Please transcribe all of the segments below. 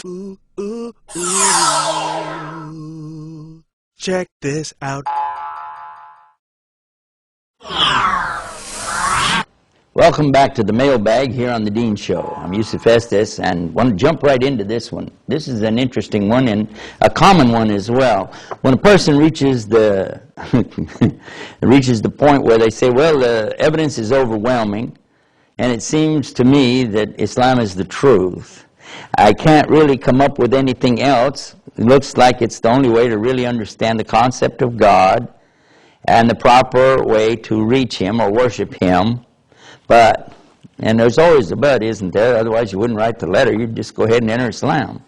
Ooh, ooh, ooh. Check this out. Welcome back to the mailbag here on the Dean Show. I'm Yusuf Estes and want to jump right into this one. This is an interesting one and a common one as well. When a person reaches the reaches the point where they say, well, the evidence is overwhelming and it seems to me that Islam is the truth. I can't really come up with anything else. It looks like it's the only way to really understand the concept of God and the proper way to reach Him or worship Him. But, and there's always a but, isn't there? Otherwise you wouldn't write the letter. You'd just go ahead and enter Islam.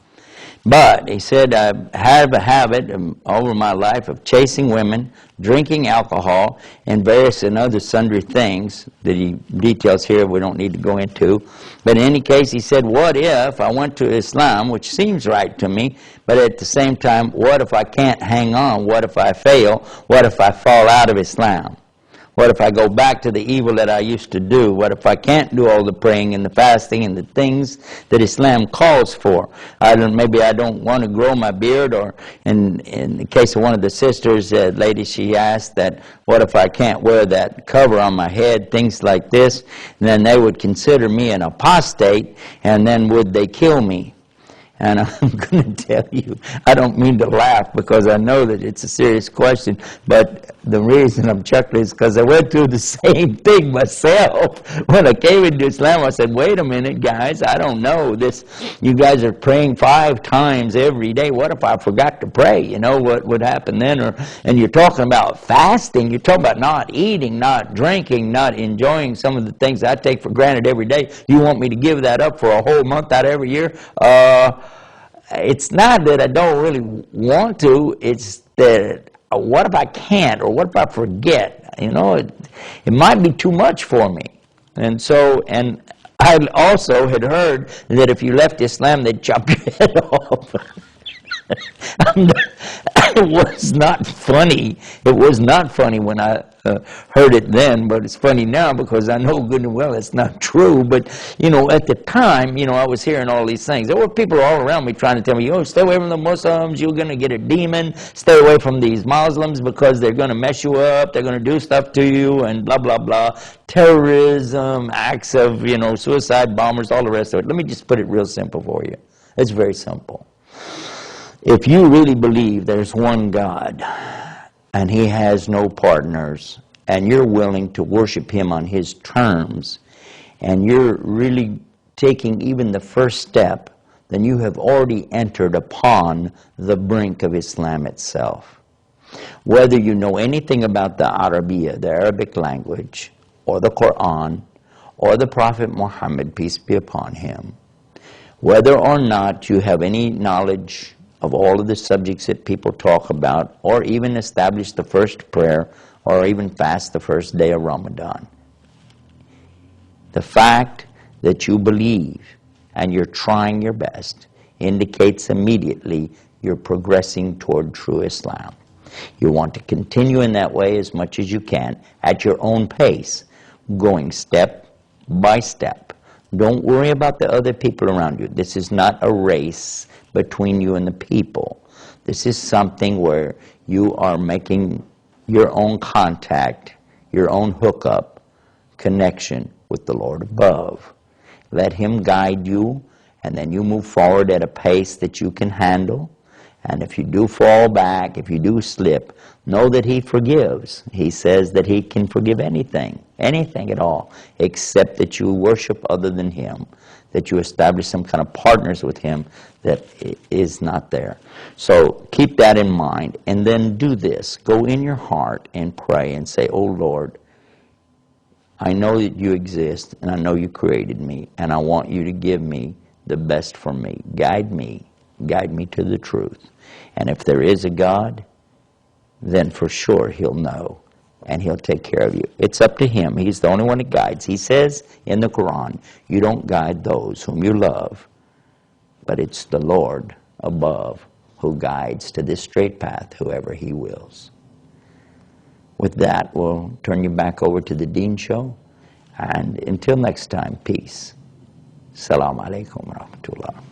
But, he said, I have a habit over my life of chasing women, drinking alcohol, and various and other sundry things that he details here we don't need to go into. But in any case, he said, what if I went to Islam, which seems right to me, but at the same time, what if I can't hang on? What if I fail? What if I fall out of Islam? What if I go back to the evil that I used to do? What if I can't do all the praying and the fasting and the things that Islam calls for? Maybe I don't want to grow my beard, or in the case of one of the sisters, lady, she asked that, what if I can't wear that cover on my head, things like this? And then they would consider me an apostate, and then would they kill me? And I'm going to tell you, I don't mean to laugh because I know that it's a serious question, but the reason I'm chuckling is because I went through the same thing myself. When I came into Islam, I said, wait a minute, guys, I don't know. You guys are praying 5 times every day. What if I forgot to pray? You know, what would happen then? And you're talking about fasting. You're talking about not eating, not drinking, not enjoying some of the things I take for granted every day. You want me to give that up for a whole month out of every year? It's not that I don't really want to, it's that what if I can't, or what if I forget? You know, it might be too much for me. And I also had heard that if you left Islam, they'd chop your head off. It was not funny. It was not funny when I heard it then, but it's funny now because I know good and well it's not true. But, you know, at the time, you know, I was hearing all these things. There were people all around me trying to tell me, oh, stay away from the Muslims, you're going to get a demon. Stay away from these Muslims because they're going to mess you up, they're going to do stuff to you, and blah, blah, blah. Terrorism, acts of, you know, suicide bombers, all the rest of it. Let me just put it real simple for you. It's very simple. If you really believe there's one God and He has no partners, and you're willing to worship Him on His terms, and you're really taking even the first step, then you have already entered upon the brink of Islam itself. Whether you know anything about the Arabiya, the Arabic language, or the Quran, or the Prophet Muhammad, peace be upon him, whether or not you have any knowledge of all of the subjects that people talk about, or even establish the first prayer, or even fast the first day of Ramadan. The fact that you believe and you're trying your best indicates immediately you're progressing toward true Islam. You want to continue in that way as much as you can, at your own pace, going step by step. Don't worry about the other people around you. This is not a race between you and the people. This is something where you are making your own contact, your own hookup, connection with the Lord above. Let Him guide you, and then you move forward at a pace that you can handle. And if you do fall back, if you do slip, know that He forgives. He says that He can forgive anything at all, except that you worship other than Him, that you establish some kind of partners with Him that is not there. So keep that in mind, and then do this. Go in your heart and pray and say, oh Lord, I know that You exist, and I know You created me, and I want You to give me the best for me. Guide me to the truth. And if there is a God, then for sure He'll know, and He'll take care of you. It's up to Him. He's the only one that guides. He says in the Quran, you don't guide those whom you love, but it's the Lord above who guides to this straight path whoever He wills. With that, we'll turn you back over to the Dean Show. And until next time, peace. Assalamu alaikum wa rahmatullah.